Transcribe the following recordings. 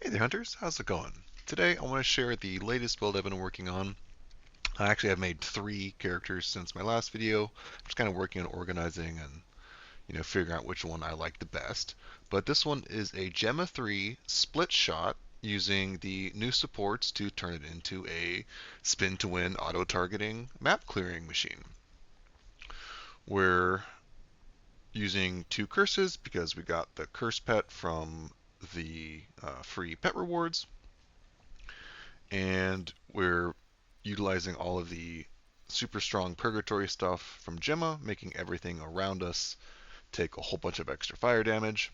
Hey there, hunters. How's it going? Today, I want to share the latest build I've been working on. I actually have made three characters since my last video. I'm just kind of working on organizing and figuring out which one I like the best. But this one is a Gemma 3 split shot using the new supports to turn it into a spin to win auto targeting map clearing machine. We're using two curses because we got the curse pet from the free pet rewards, and we're utilizing all of the super strong purgatory stuff from Gemma, making everything around us take a whole bunch of extra fire damage.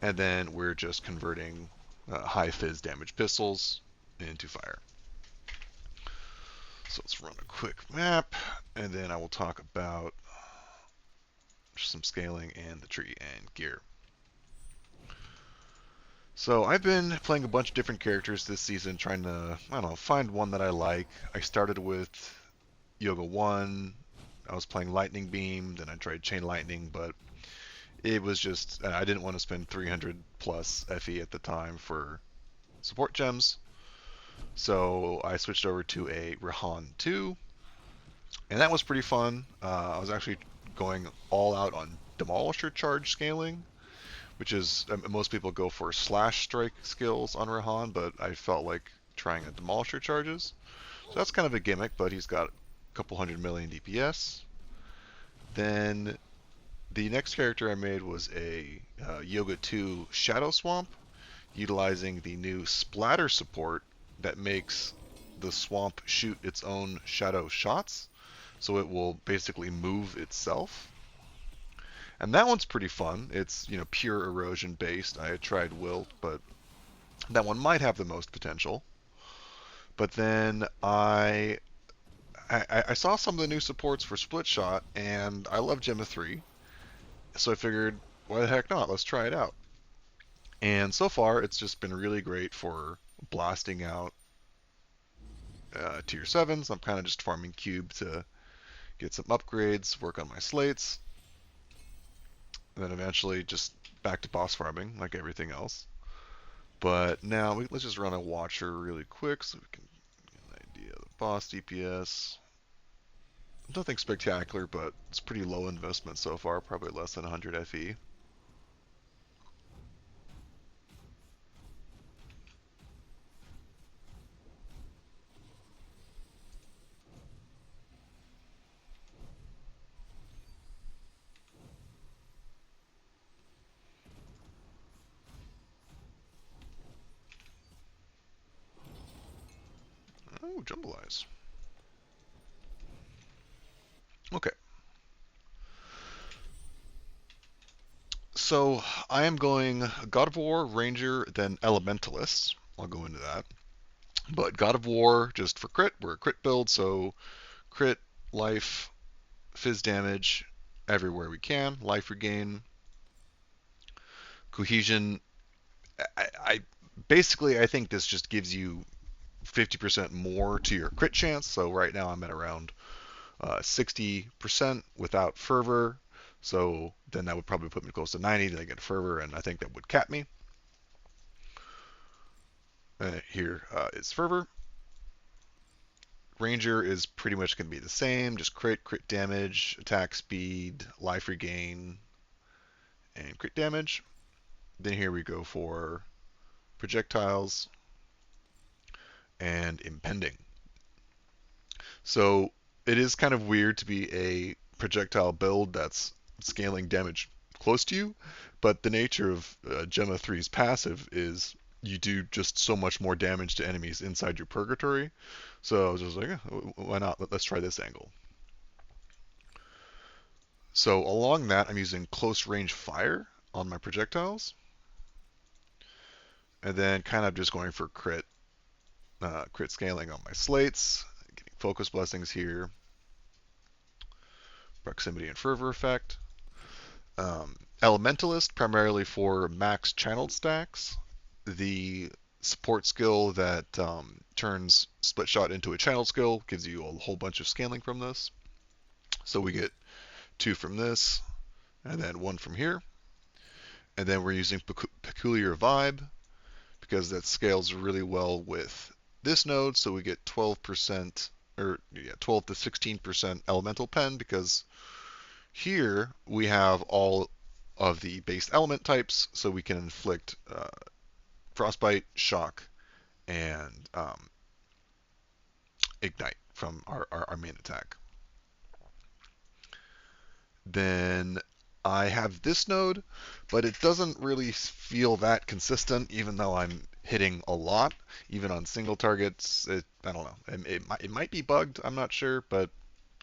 And then we're just converting high fizz damage pistols into fire. So let's run a quick map, and then I will talk about some scaling and the tree and gear. So I've been playing a bunch of different characters this season, trying to, I don't know, find one that I like. I started with Yoga 1. I was playing Lightning Beam, then I tried Chain Lightning, but it was just, I didn't want to spend 300 plus FE at the time for support gems. So I switched over to a Rahan 2, and that was pretty fun. I was actually going all out on Demolisher charge scaling, which is, most people go for slash strike skills on Rahan, but I felt like trying a Demolisher charges. So that's kind of a gimmick, but he's got a couple hundred million DPS. Then the next character I made was a Yoga 2 Shadow Swamp, utilizing the new splatter support that makes the swamp shoot its own shadow shots. So it will basically move itself. And that one's pretty fun. It's, pure erosion based. I had tried Wilt, but that one might have the most potential. But then I saw some of the new supports for Split Shot, and I love Gemma 3. So I figured, why the heck not? Let's try it out. And so far, it's just been really great for blasting out tier 7s. I'm kind of just farming cube to get some upgrades, work on my slates, and then eventually just back to boss farming like everything else. But now let's just run a watcher really quick so we can get an idea of the boss DPS. Nothing spectacular, but it's pretty low investment so far, probably less than 100 FE. Oh, Jumble Eyes. Okay. So I am going God of War, Ranger, then Elementalist. I'll go into that. But God of War, just for crit, we're a crit build, so crit, life, fizz damage everywhere we can, life regain, cohesion. I basically I think this just gives you 50% more to your crit chance. So right now I'm at around 60% without fervor. So then that would probably put me close to 90. Then I get fervor, and I think that would cap me. Here is fervor. Ranger is pretty much going to be the same, just crit damage, attack speed, life regain, and crit damage. Then here we go for projectiles and impending. So it is kind of weird to be a projectile build that's scaling damage close to you, but the nature of Gemma 3's passive is you do just so much more damage to enemies inside your purgatory. So I was just like, why not? Let's try this angle. So along that, I'm using close range fire on my projectiles, and then kind of just going for crit scaling on my slates, getting focus blessings here, proximity and fervor effect. Elementalist primarily for max channeled stacks. The support skill that turns split shot into a channel skill gives you a whole bunch of scaling from this. So we get 2 from this, and then 1 from here. And then we're using peculiar vibe because that scales really well with this node. So we get 12% or yeah, 12 to 16% elemental pen because here we have all of the base element types, so we can inflict frostbite, shock, and ignite from our main attack. Then I have this node, but it doesn't really feel that consistent, even though I'm hitting a lot, even on single targets. I don't know. It might be bugged. I'm not sure, but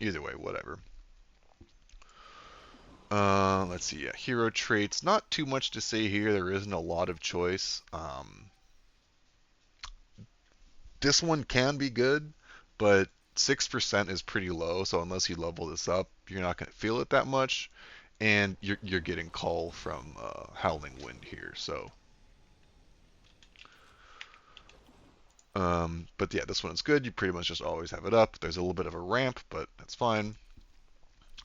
either way, whatever. Let's see. Yeah, hero traits. Not too much to say here. There isn't a lot of choice. This one can be good, but 6% is pretty low. So unless you level this up, you're not going to feel it that much. And you're getting call from Howling Wind here. So, but yeah, this one is good. You pretty much just always have it up. There's a little bit of a ramp, but that's fine.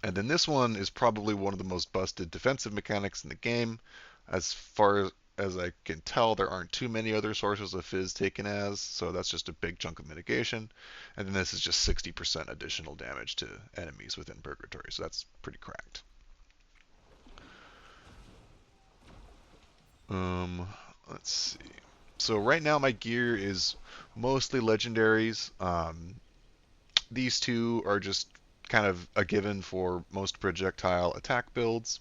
And then this one is probably one of the most busted defensive mechanics in the game. As far as I can tell, there aren't too many other sources of Fizz taken as, so that's just a big chunk of mitigation. And then this is just 60% additional damage to enemies within Purgatory, so that's pretty cracked. Let's see. So right now my gear is mostly legendaries. These two are just kind of a given for most projectile attack builds.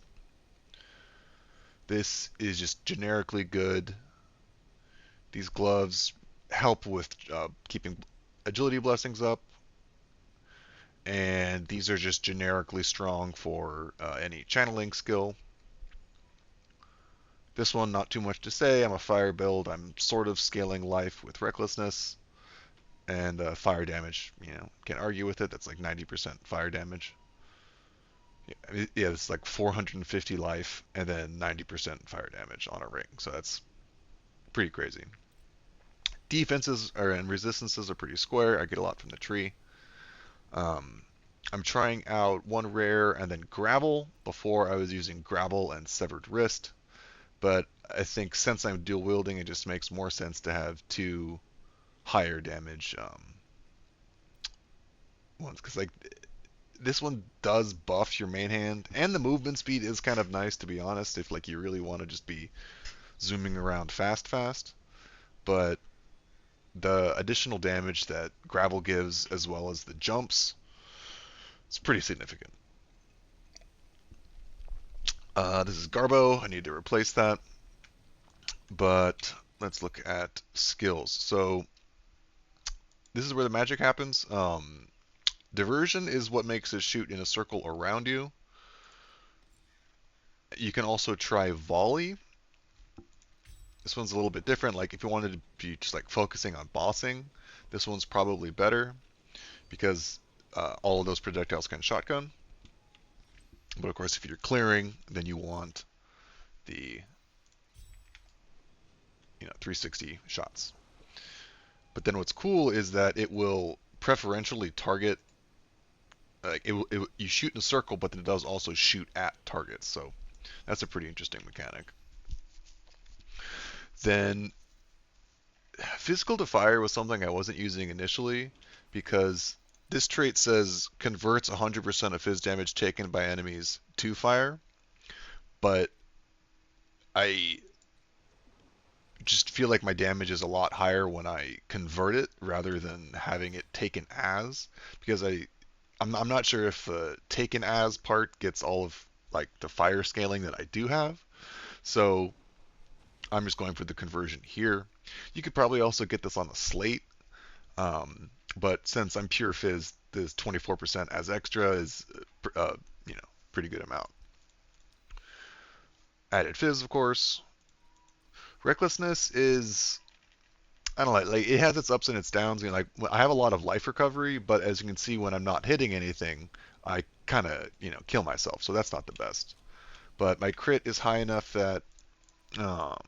This is just generically good. These gloves help with keeping agility blessings up, and these are just generically strong for any channeling skill. This one, not too much to say. I'm a fire build. I'm sort of scaling life with recklessness, and fire damage. Can't argue with it. That's like 90% fire damage. Yeah, it's like 450 life and then 90% fire damage on a ring. So that's pretty crazy. Defenses and resistances are pretty square. I get a lot from the tree. Um, I'm trying out one rare and then gravel. Before I was using gravel and severed wrist, but I think since I'm dual wielding, it just makes more sense to have two higher damage ones because like this one does buff your main hand, and the movement speed is kind of nice to be honest. If like you really want to just be zooming around fast, but the additional damage that gravel gives as well as the jumps, it's pretty significant. This is Garbo. I need to replace that. But let's look at skills. So this is where the magic happens. Diversion is what makes it shoot in a circle around you. You can also try volley. This one's a little bit different. Like if you wanted to be just like focusing on bossing, this one's probably better because all of those projectiles can shotgun. But of course, if you're clearing, then you want the 360 shots. But then what's cool is that it will preferentially target. Like you shoot in a circle, but then it does also shoot at targets. So that's a pretty interesting mechanic. Then physical to fire was something I wasn't using initially because this trait says converts 100% of fizz damage taken by enemies to fire, but I just feel like my damage is a lot higher when I convert it rather than having it taken as, because I'm not sure if the taken as part gets all of like the fire scaling that I do have. So I'm just going for the conversion here. You could probably also get this on the slate, but since I'm pure fizz, this 24% as extra is pretty good amount. Added fizz, of course. Recklessness is, I don't know, like it has its ups and its downs. Like I have a lot of life recovery, but as you can see, when I'm not hitting anything, I kind of kill myself. So that's not the best. But my crit is high enough that um,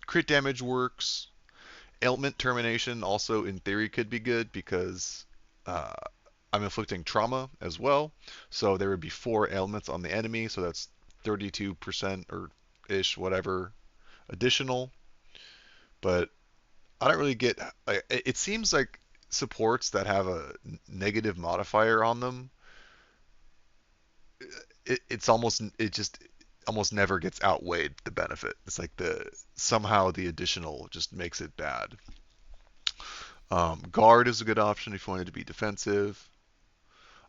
crit damage works. Ailment termination also in theory could be good because uh, I'm inflicting trauma as well. So there would be 4 ailments on the enemy. So that's 32% or ish, whatever, additional. but I don't really get. It seems like supports that have a negative modifier on them, it's almost it just almost never gets outweighed the benefit. It's like the somehow the additional just makes it bad. Guard is a good option if you wanted to be defensive.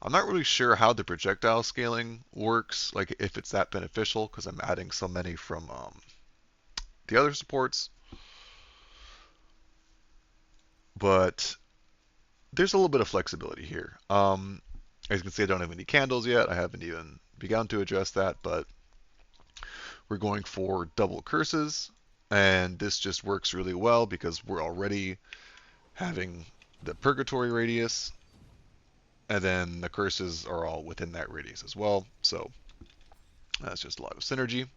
I'm not really sure how the projectile scaling works, like if it's that beneficial, because I'm adding so many from the other supports. But there's a little bit of flexibility here. As you can see, I don't have any candles yet. I haven't even begun to address that, but we're going for double curses, and this just works really well because we're already having the purgatory radius, and then the curses are all within that radius as well. So that's just a lot of synergy.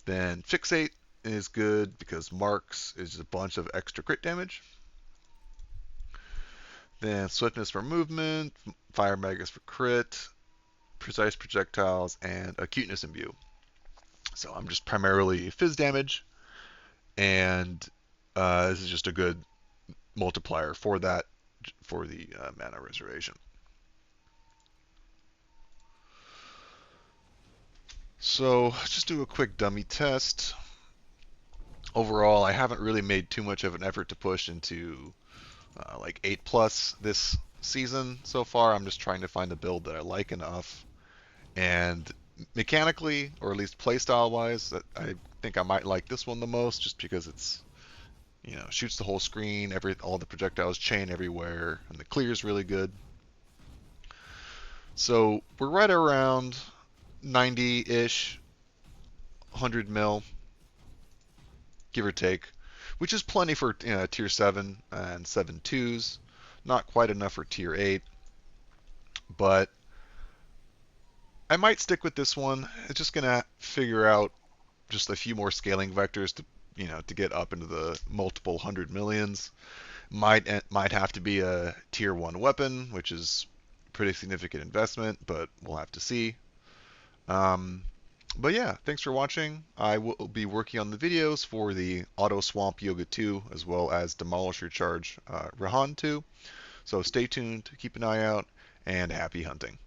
Then fixate is good because marks is just a bunch of extra crit damage. Then swiftness for movement, fire magus for crit, precise projectiles, and acuteness imbue. So I'm just primarily fizz damage, and this is just a good multiplier for that, for the mana reservation. So let's just do a quick dummy test. Overall, I haven't really made too much of an effort to push into like 8+ this season so far. I'm just trying to find a build that I like enough. And mechanically, or at least playstyle wise, I think I might like this one the most, just because it's, you know, shoots the whole screen, all the projectiles chain everywhere, and the clear is really good. So we're right around 90-ish, 100 mil, give or take, which is plenty for tier 7 and 7.2s. Not quite enough for tier 8, but I might stick with this one. It's just gonna figure out just a few more scaling vectors to, to get up into the multiple 100 millions. Might have to be a tier 1 weapon, which is pretty significant investment, but we'll have to see. But yeah, thanks for watching. I will be working on the videos for the Auto Swamp Yoga 2 as well as Demolisher Charge Rahan 2. So stay tuned, keep an eye out, and happy hunting.